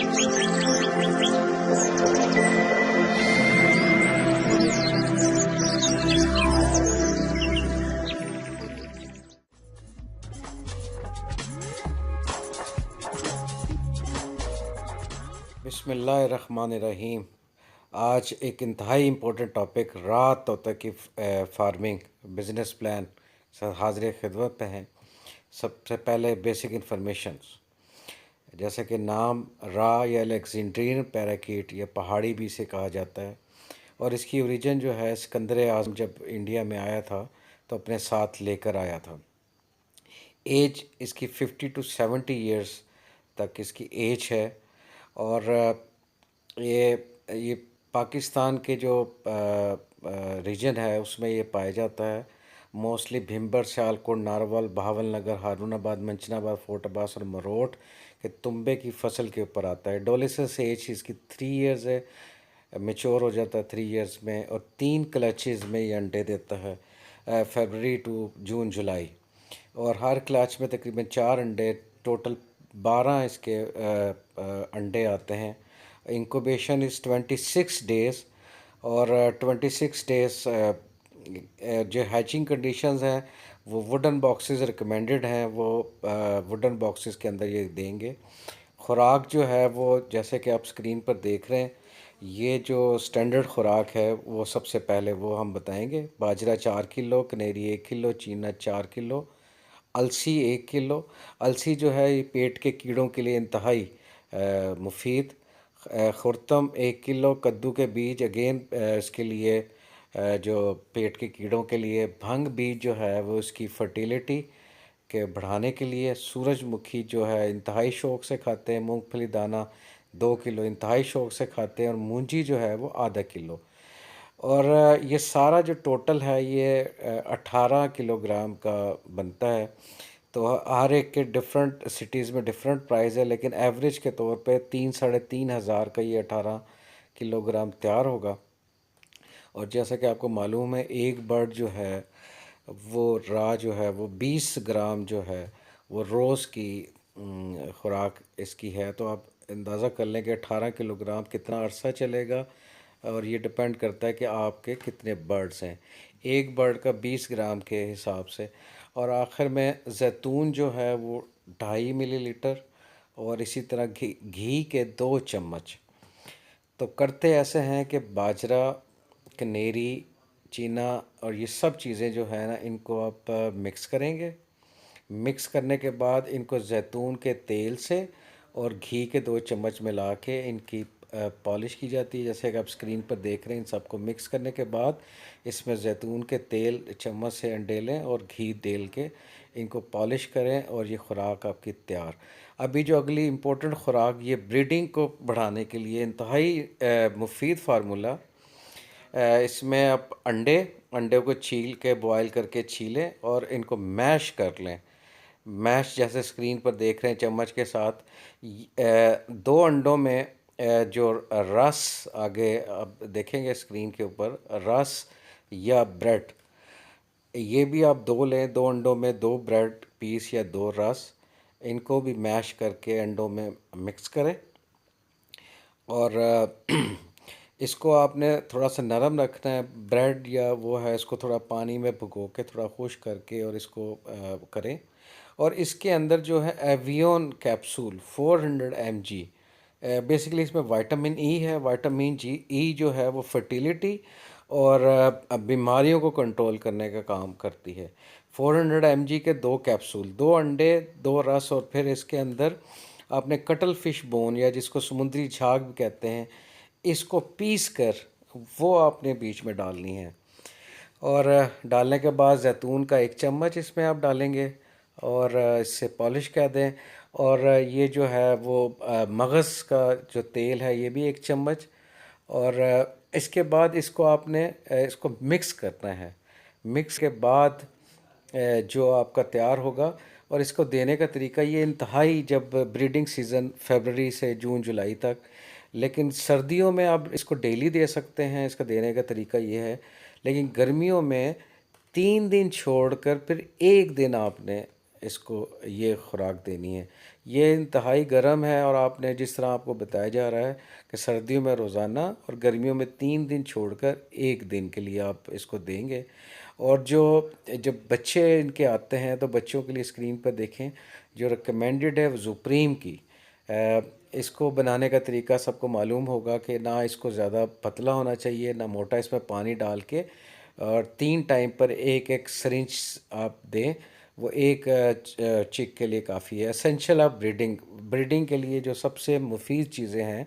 बिस्मिल्लाहिर्रहमानिर्रहीम। आज एक इंतहाई इम्पोर्टेंट टॉपिक रात तोता की फार्मिंग बिज़नेस प्लान सर हाजिर खिदमत पे हैं। सबसे पहले बेसिक इंफॉर्मेशंस, जैसे कि नाम रा या अलेक्जेंड्रियन पैराकीट या पहाड़ी भी इसे कहा जाता है, और इसकी ओरिजिन जो है सिकंदर आज़म जब इंडिया में आया था तो अपने साथ लेकर आया था। एज इसकी 50 to 70 ईयर्स तक इसकी एज है। और ये पाकिस्तान के जो रीजन है उसमें ये पाया जाता है। मोस्टली भिम्बर, सियालकोट, नारवल, बहावलनगर, हारूनाबाद, मंचनाबाद, फोर्ट अब्बास और मरोट के तुंबे की फसल के ऊपर आता है। डोलिसिस एज इसकी 3 ईयर्स है, मेच्योर हो जाता है 3 ईयर्स में, और 3 क्लचेज़ में ये अंडे देता है, फरवरी टू जून जुलाई। और हर क्लच में तकरीबन 4 अंडे, टोटल 12 इसके अंडे आते हैं। इंक्यूबेशन इज़ 26 डेज़, और 26 डेज़ जो हैचिंग कंडीशंस हैं वो वुडन बॉक्सेस रिकमेंडेड हैं, वो वुडन बॉक्सेस के अंदर ये देंगे। खुराक जो है वो जैसे कि आप स्क्रीन पर देख रहे हैं, ये जो स्टैंडर्ड खुराक है वो सबसे पहले वो हम बताएंगे। बाजरा 4 किलो, कनेरी 1 किलो, चीना 4 किलो, अलसी 1 किलो। अलसी जो है ये पेट के कीड़ों के लिए इंतहाई मुफीद। खुर्तम 1 किलो, कद्दू के बीज अगेन इसके लिए जो पेट के कीड़ों के लिए। भंग बीज जो है वो इसकी फर्टिलिटी के बढ़ाने के लिए। सूरजमुखी जो है इंतहाई शौक़ से खाते हैं। मूंगफली दाना 2 किलो इंतहाई शौक़ से खाते हैं, और मूंजी जो है वो आधा किलो। और ये सारा जो टोटल है ये 18 किलोग्राम का बनता है। तो हर एक के डिफरेंट सिटीज़ में डिफरेंट प्राइस है, लेकिन एवरेज के तौर पे 3-3.5 हज़ार का ये 18 किलोग्राम तैयार होगा। और जैसा कि आपको मालूम है, एक बर्ड जो है वो रा जो है वो 20 ग्राम जो है वो रोज़ की खुराक इसकी है। तो आप अंदाज़ा कर लें कि 18 किलोग्राम कितना अरसा चलेगा, और ये डिपेंड करता है कि आपके कितने बर्ड्स हैं, एक बर्ड का 20 ग्राम के हिसाब से। और आखिर में जैतून जो है वो 2.5 मिलीलीटर, और इसी तरह घी घी के 2 चम्मच। तो करते ऐसे हैं कि बाजरा, कनेरी, चीना और ये सब चीज़ें जो है ना, इनको आप मिक्स करेंगे। मिक्स करने के बाद इनको जैतून के तेल से और घी के 2 चम्मच मिला के इनकी पॉलिश की जाती है, जैसे कि आप स्क्रीन पर देख रहे हैं। इन सबको मिक्स करने के बाद इसमें जैतून के तेल चम्मच से अंडेलें और घी डाल के इनको पॉलिश करें, और ये खुराक आपकी तैयार। अभी जो अगली इम्पोर्टेंट खुराक, ये ब्रीडिंग को बढ़ाने के लिए इंतहाई मुफीद फार्मूला। इसमें आप अंडे को छील के बॉयल करके छीलें और इनको मैश कर लें। मैश जैसे स्क्रीन पर देख रहे हैं चम्मच के साथ। 2 अंडों में जो रस, आगे आप देखेंगे स्क्रीन के ऊपर, रस या ब्रेड, ये भी आप 2 लें। 2 अंडों में 2 ब्रेड पीस या 2 रस, इनको भी मैश करके अंडों में मिक्स करें। और इसको आपने थोड़ा सा नरम रखना है। ब्रेड या वो है, इसको थोड़ा पानी में भिगो के थोड़ा खुश्क करके और इसको करें। और इसके अंदर जो है एवियन कैप्सूल 400 mg, बेसिकली इसमें विटामिन ई है। विटामिन ई जो है वो फर्टिलिटी और बीमारियों को कंट्रोल करने का काम करती है। 400 mg के 2 कैप्सूल, 2 अंडे, 2 रस, और फिर इसके अंदर आपने कटल फिश बोन या जिसको समुद्री झाग भी कहते हैं, इसको पीस कर वो आपने बीच में डालनी है। और डालने के बाद जैतून का 1 चम्मच इसमें आप डालेंगे, और इससे पॉलिश कर दें। और ये जो है वो मगज़ का जो तेल है ये भी 1 चम्मच। और इसके बाद इसको आपने इसको मिक्स करना है। मिक्स के बाद जो आपका तैयार होगा। और इसको देने का तरीका ये इंतहाई, जब ब्रीडिंग सीज़न फरवरी से जून जुलाई तक, लेकिन सर्दियों में आप इसको डेली दे सकते हैं, इसका देने का तरीका ये है। लेकिन गर्मियों में 3 दिन छोड़कर फिर एक दिन आपने इसको ये खुराक देनी है। ये इंतहाई गर्म है, और आपने जिस तरह आपको बताया जा रहा है कि सर्दियों में रोज़ाना और गर्मियों में 3 दिन छोड़कर 1 दिन के लिए आप इसको देंगे। और जो जब बच्चे इनके आते हैं तो बच्चों के लिए स्क्रीन पर देखें, जो रिकमेंडेड है वो सुप्रीम की। इसको बनाने का तरीका सबको मालूम होगा कि ना इसको ज़्यादा पतला होना चाहिए ना मोटा, इसमें पानी डाल के और 3 टाइम पर एक एक सरिंच आप दें। वो एक चिक के लिए काफ़ी है। एसेंशियल ऑफ ब्रीडिंग, ब्रीडिंग के लिए जो सबसे मुफीद चीज़ें हैं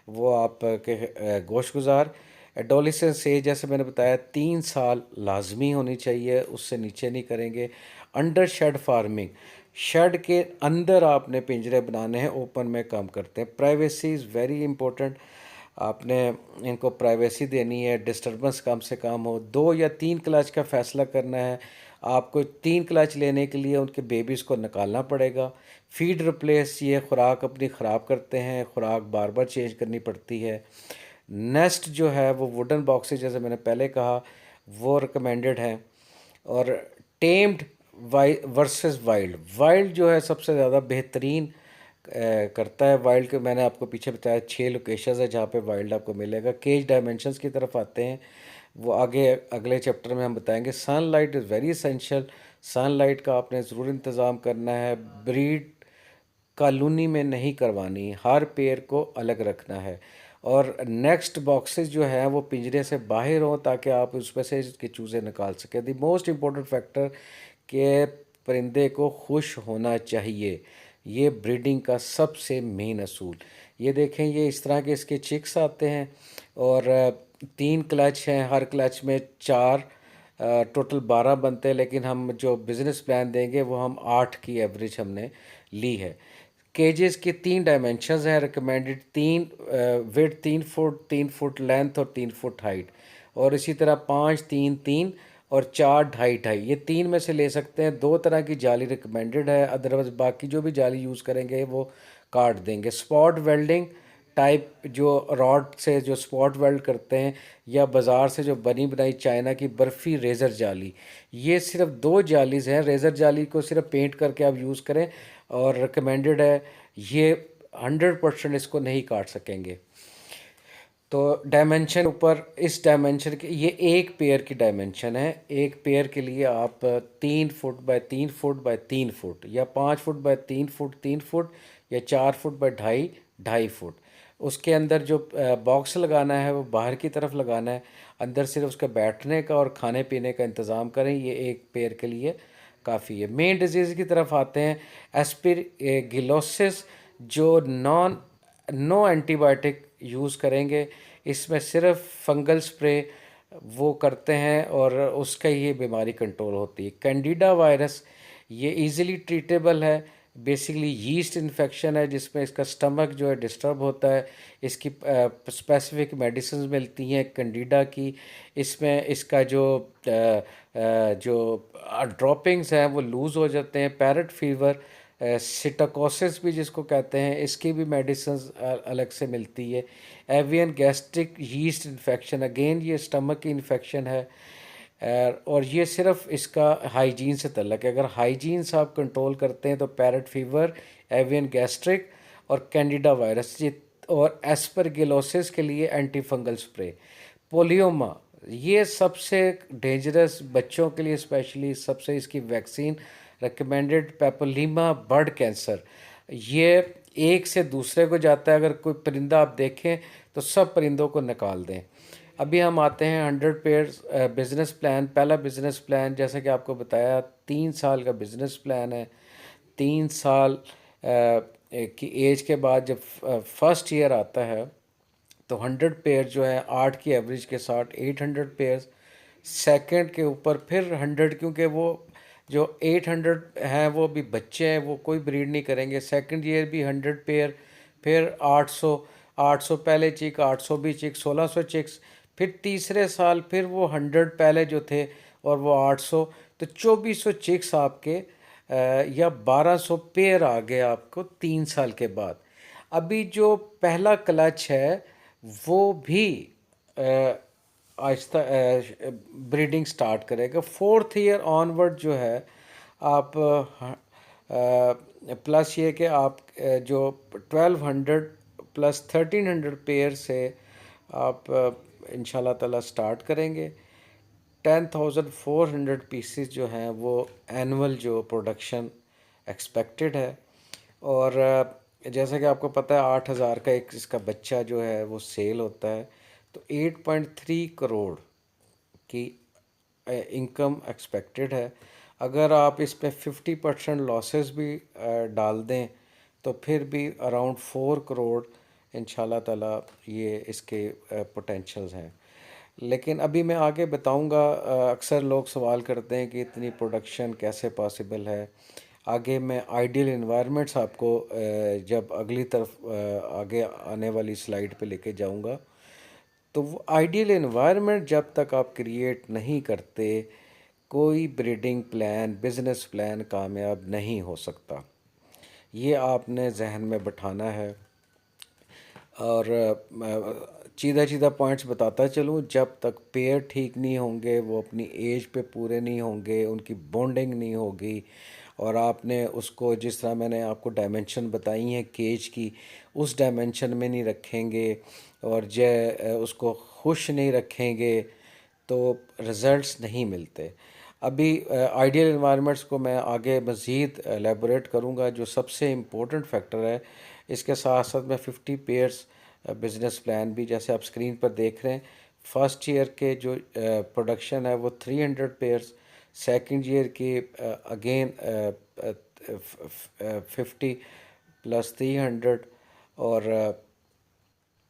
वो आप के गोश्त गुज़ार एडोलिसेंस एज, जैसे मैंने बताया 3 साल लाजमी होनी चाहिए, उससे नीचे नहीं करेंगे। अंडर शेड फार्मिंग, शेड के अंदर आपने पिंजरे बनाने हैं, ओपन में काम करते हैं। प्राइवेसी इज़ वेरी इंपॉर्टेंट, आपने इनको प्राइवेसी देनी है, डिस्टर्बेंस कम से कम हो। 2 या 3 क्लच का फ़ैसला करना है आपको। 3 क्लच लेने के लिए उनके बेबीज़ को निकालना पड़ेगा। फीड रिप्लेस, ये खुराक अपनी ख़राब करते हैं, खुराक बार बार चेंज करनी पड़ती है। नेस्ट जो है वो वुडन बॉक्सेस, जैसे मैंने पहले कहा, वो रिकमेंडेड हैं। और टेम्ड वर्सेस वाइल्ड, वाइल्ड जो है सबसे ज़्यादा बेहतरीन करता है। वाइल्ड के मैंने आपको पीछे बताया 6 लोकेशंस है जहाँ पे वाइल्ड आपको मिलेगा। केज डायमेंशंस की तरफ आते हैं, वो आगे अगले चैप्टर में हम बताएंगे। Sunlight is very essential, sunlight का आपने ज़रूर इंतज़ाम करना है। ब्रीड कॉलोनी में नहीं करवानी, हर पेड़ को अलग रखना है। और नेक्स्ट बॉक्सेस जो हैं वो पिंजरे से बाहर हों ताकि आप उसमें से इसके चूज़े निकाल सकें। द मोस्ट इम्पोर्टेंट फैक्टर कि परिंदे को खुश होना चाहिए, ये ब्रीडिंग का सबसे मेन असूल। ये देखें, ये इस तरह के इसके चिक्स आते हैं और 3 क्लच हैं, हर क्लच में 4, टोटल 12 बनते हैं। लेकिन हम जो बिज़नेस प्लान देंगे वो हम 8 की एवरेज हमने ली है। केजेस के 3 डायमेंशंस हैं recommended, 3 width 3 foot, 3 foot length और 3 फुट हाइट। और इसी तरह 5 3 3 और 4 2.5 2.5, ये 3 में से ले सकते हैं। 2 तरह की जाली रिकमेंडेड है, अदरवाइज़ बाकी जो भी जाली यूज़ करेंगे वो काट देंगे। स्पॉट वेल्डिंग टाइप, जो रॉड से जो स्पॉट वेल्ड करते हैं, या बाज़ार से जो बनी बनाई चाइना की बर्फ़ी रेज़र जाली, ये सिर्फ 2 जालीज़ हैं। रेज़र जाली को सिर्फ पेंट करके आप यूज़ करें और रिकमेंडेड है। ये 100% इसको नहीं काट सकेंगे। तो डायमेंशन ऊपर, इस डायमेंशन के, ये एक पेयर की डायमेंशन है। एक पेयर के लिए आप 3 foot by 3 foot by 3 foot, या 5 फुट बाय 3 फुट 3 फुट, या 4 फुट बाय 2.5 2.5 फुट। उसके अंदर जो बॉक्स लगाना है वो बाहर की तरफ लगाना है, अंदर सिर्फ उसका बैठने का और खाने पीने का इंतज़ाम करें। ये एक पेयर के लिए काफ़ी है। मेन डिजीज़ की तरफ आते हैं। एस्पिरगिलोसिस, जो नो एंटीबायोटिक यूज़ करेंगे, इसमें सिर्फ फंगल स्प्रे वो करते हैं और उसका ये बीमारी कंट्रोल होती है। कैंडिडा वायरस, ये इजीली ट्रीटेबल है। बेसिकली यीस्ट इन्फेक्शन है जिसमें इसका स्टमक जो है डिस्टर्ब होता है। इसकी स्पेसिफिक मेडिसिन मिलती हैं कैंडिडा की। इसमें इसका जो ड्रॉपिंग्स हैं वो लूज़ हो जाते हैं। पैरट फीवर, सिटाकोसिस भी जिसको कहते हैं, इसकी भी मेडिसिन अलग से मिलती है। Avian gastric yeast infection, again ये स्टमक की इन्फेक्शन है। और ये सिर्फ इसका हाइजीन से तल्लक है। अगर हाइजीन से आप कंट्रोल करते हैं तो पैरट फीवर, एवियन गैस्ट्रिक और कैंडिडा वायरस, ये और एस्परगिलोसिस के लिए एंटी फंगल स्प्रे। पोलियोमा, ये सबसे डेंजरस बच्चों के लिए स्पेशली, सबसे इसकी वैक्सीन रिकमेंडेड। पेपोलिमा बर्ड कैंसर, ये एक से दूसरे को जाता है। अगर कोई परिंदा आप देखें तो सब परिंदों को निकाल दें। अभी हम आते हैं 100 पेयर्स बिज़नेस प्लान। पहला बिज़नेस प्लान, जैसे कि आपको बताया, 3 साल का बिज़नेस प्लान है। 3 साल की एज के बाद जब फर्स्ट ईयर आता है तो 100 पेयर जो है 8 की एवरेज के साथ 800 पेयर्स। सेकंड के ऊपर फिर 100, क्योंकि वो जो 800 हैं वो भी बच्चे हैं, वो कोई ब्रीड नहीं करेंगे। सेकंड ईयर भी 100 पेयर, फिर 800, 800 पहले चिक, 800 भी चिक, 1600 चिक्स। फिर तीसरे साल फिर वो 100 पहले जो थे और वो 800, तो 2400 चिक्स आपके या 1200 पेयर आ गए आपको 3 साल के बाद। अभी जो पहला क्लच है वो भी आहिस्ता ब्रीडिंग स्टार्ट करेगा। 4th ईयर ऑनवर्ड जो है आप प्लस ये कि आप जो 1200 प्लस 1300 पेयर से आप इंशाल्लाह ताला स्टार्ट करेंगे। 10,400 पीसीस जो हैं वो एनुअल जो प्रोडक्शन एक्सपेक्टेड है। और जैसा कि आपको पता है 8,000 का एक इसका बच्चा जो है वो सेल होता है, तो 8.3 करोड़ की इनकम एक्सपेक्टेड है। अगर आप इस पे 50% लॉसेस भी डाल दें तो फिर भी अराउंड 4 करोड़ इंशाल्लाह ताला ये इसके पोटेंशियल्स हैं। लेकिन अभी मैं आगे बताऊंगा। अक्सर लोग सवाल करते हैं कि इतनी प्रोडक्शन कैसे पॉसिबल है। आगे मैं आइडियल इन्वायरमेंट्स आपको जब अगली तरफ आगे आने वाली स्लाइड पे लेके जाऊंगा, तो वो आइडियल एनवायरनमेंट जब तक आप क्रिएट नहीं करते, कोई ब्रीडिंग प्लान बिजनेस प्लान कामयाब नहीं हो सकता। ये आपने जहन में बिठाना है। और सीधा सीधा पॉइंट्स बताता चलूँ, जब तक पेयर ठीक नहीं होंगे, वो अपनी एज पे पूरे नहीं होंगे, उनकी बॉन्डिंग नहीं होगी, और आपने उसको जिस तरह मैंने आपको डायमेंशन बताई हैं केज की, उस डायमेंशन में नहीं रखेंगे और उसको खुश नहीं रखेंगे, तो रिज़ल्ट्स नहीं मिलते। अभी आइडियल इन्वायरमेंट्स को मैं आगे मज़ीद एलेबोरेट करूँगा। जो सबसे इम्पोर्टेंट फैक्टर है, इसके साथ साथ मैं 50 पेयर्स बिजनेस प्लान भी, जैसे आप स्क्रीन पर देख रहे हैं, फर्स्ट ईयर के जो प्रोडक्शन है वो 300 पेयर्स, सेकंड ईयर की अगेन 50 प्लस 300। और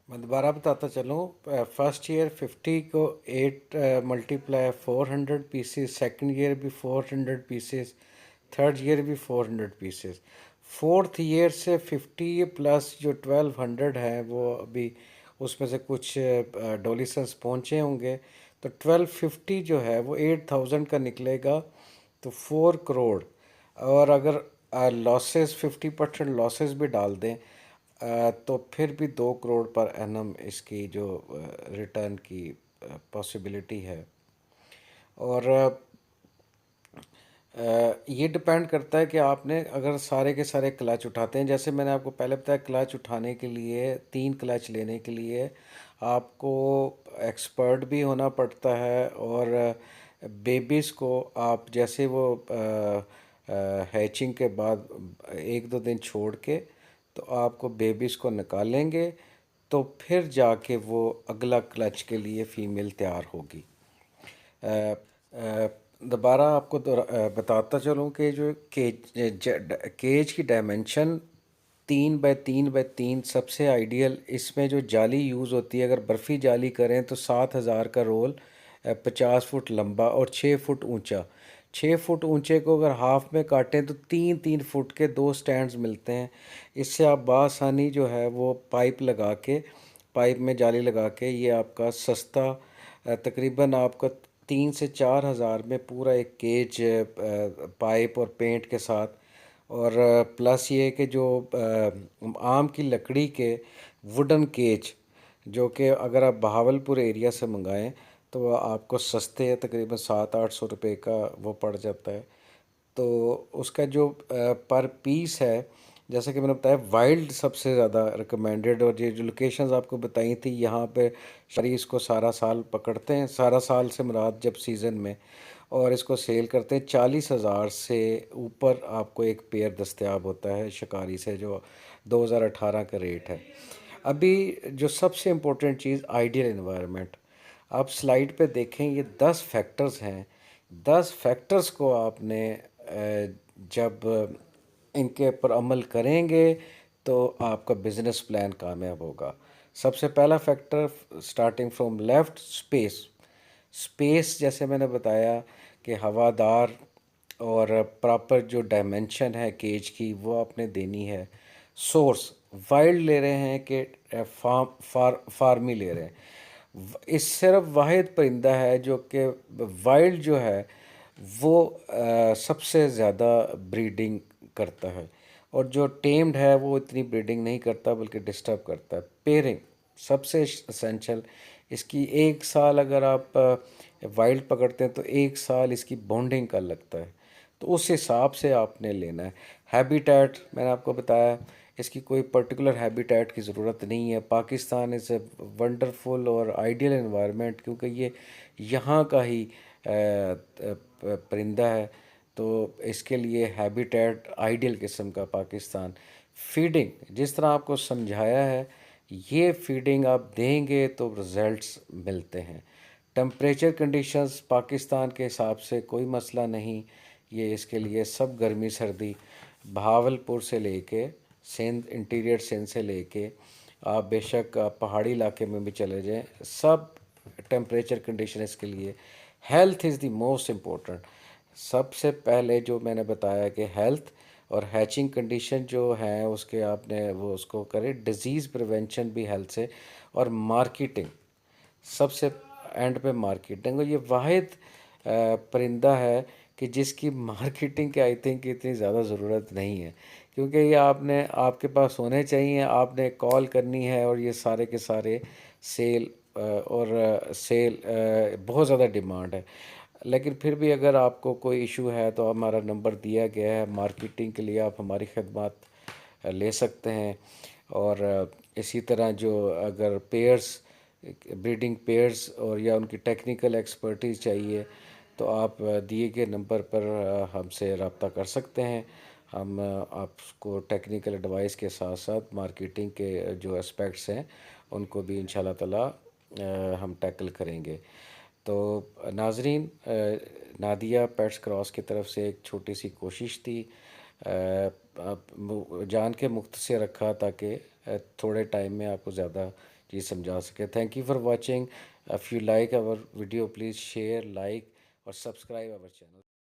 मैं दोबारा बताता चलूँ, फर्स्ट ईयर 50 को 8 मल्टीप्लाई 400 पीसेस, सेकंड ईयर भी 400 पीसेस, थर्ड ईयर भी 400 पीसेस, फोर्थ ईयर से 50 प्लस जो 1200 है वो अभी उसमें से कुछ डोलिसंस पहुँचे होंगे, तो 1250 जो है वो 8,000 का निकलेगा, तो 4 करोड़। और अगर लॉसेस 50% लॉसेस भी डाल दें तो फिर भी 2 करोड़ पर एनम इसकी जो रिटर्न की पॉसिबिलिटी है। और ये डिपेंड करता है कि आपने अगर सारे के सारे क्लच उठाते हैं, जैसे मैंने आपको पहले बताया, क्लच उठाने के लिए 3 क्लच लेने के लिए आपको एक्सपर्ट भी होना पड़ता है। और बेबीज़ को आप जैसे वो हैचिंग के बाद 1-2 दिन छोड़ के तो आपको बेबीज़ को निकालेंगे, तो फिर जाके वो अगला क्लच के लिए फ़ीमेल तैयार होगी। दोबारा आपको बताता चलूँ कि जो केज की डायमेंशन 3 बाय 3 बाय 3 सबसे आइडियल। इसमें जो जाली यूज़ होती है, अगर बर्फ़ी जाली करें तो 7,000 का रोल, 50 फुट लंबा और 6 फुट ऊंचा। 6 फुट ऊंचे को अगर हाफ में काटें तो 3-3 फुट के 2 स्टैंड्स मिलते हैं। इससे आप बासानी जो है वो पाइप में जाली लगा के, ये आपका सस्ता तकरीबन आपका 3 से 4 हज़ार में पूरा एक केज पाइप और पेंट के साथ। और प्लस ये कि जो आम की लकड़ी के वुडन केज, जो कि अगर आप बहावलपुर एरिया से मंगाएं तो वो आपको सस्ते है, तकरीबन 700-800 रुपये का वो पड़ जाता है। तो उसका जो पर पीस है, जैसा कि मैंने बताया, वाइल्ड सबसे ज़्यादा रिकमेंडेड। और ये जो लोकेशंस आपको बताई थी, यहाँ पे शहरी इसको सारा साल पकड़ते हैं, सारा साल से मुराद जब सीज़न में, और इसको सेल करते हैं। 40,000 से ऊपर आपको एक पेयर दस्तयाब होता है शिकारी से, जो 2018 का रेट है। अभी जो सबसे इम्पोर्टेंट चीज़, आइडियल इन्वायरमेंट। आप स्लाइड पे देखें, ये 10 फैक्टर्स हैं। 10 फैक्टर्स को आपने जब इनके ऊपर अमल करेंगे तो आपका बिजनेस प्लान कामयाब होगा। सबसे पहला factor, starting from left, space. Space जैसे मैंने बताया कि हवादार और प्रॉपर जो डायमेंशन है केज की वो आपने देनी है। सोर्स, वाइल्ड ले रहे हैं कि फार्मी ले रहे हैं। इस सिर्फ वाहिद परिंदा है जो कि वाइल्ड जो है वो सबसे ज़्यादा ब्रीडिंग करता है, और जो टेम्ड है वो इतनी ब्रीडिंग नहीं करता बल्कि डिस्टर्ब करता है। पेयरिंग सबसे असेंशियल। इसकी 1 साल अगर आप वाइल्ड पकड़ते हैं तो 1 साल इसकी बॉन्डिंग का लगता है, तो उस हिसाब से आपने लेना है। हैबिटेट मैंने आपको बताया, इसकी कोई पर्टिकुलर हैबिटेट की ज़रूरत नहीं है। पाकिस्तान इज़ ए वंडरफुल और आइडियल एनवायरनमेंट, क्योंकि ये यहाँ का ही परिंदा है, तो इसके लिए हैबिटेट आइडियल किस्म का पाकिस्तान। फीडिंग जिस तरह आपको समझाया है, ये फीडिंग आप देंगे तो रिज़ल्ट्स मिलते हैं। टेम्परेचर कंडीशंस पाकिस्तान के हिसाब से कोई मसला नहीं, ये इसके लिए सब गर्मी सर्दी, बहावलपुर से लेके सिंध, इंटीरियर सिंध से लेके आप बेशक आप पहाड़ी इलाके में भी चले जाएं, सब टेम्परेचर कंडीशन इसके लिए। Health is the most important. सबसे पहले जो मैंने बताया कि हेल्थ और हैचिंग कंडीशन जो है उसके आपने वो उसको करें, डिज़ीज़ प्रिवेंशन भी हेल्थ से, और मार्केटिंग सबसे एंड पे मार्केटिंग। और ये वाहिद परिंदा है कि जिसकी मार्केटिंग की आई थिंक इतनी ज़्यादा ज़रूरत नहीं है, क्योंकि ये आपने आपके पास होने चाहिए, आपने कॉल करनी है और ये सारे के सारे सेल और सेल बहुत ज़्यादा डिमांड है। लेकिन फिर भी अगर आपको कोई इशू है तो हमारा नंबर दिया गया है, मार्केटिंग के लिए आप हमारी खदमात ले सकते हैं। और इसी तरह जो अगर पेयर्स, ब्रीडिंग पेयर्स और या उनकी टेक्निकल एक्सपर्टीज़ चाहिए तो आप दिए गए नंबर पर हमसे रब्ता कर सकते हैं। हम आपको टेक्निकल एडवाइस के साथ साथ मार्केटिंग के जो एस्पेक्ट्स हैं उनको भी इंशाल्लाह ताला हम टैकल करेंगे। तो नाजरीन, नादिया पेट्स क्रॉस की तरफ से एक छोटी सी कोशिश थी, जान के मुख्तसर रखा ताकि थोड़े टाइम में आपको ज़्यादा चीज़ समझा सके। Thank you for watching. If you like our video please share, like और सब्सक्राइब आवर चैनल।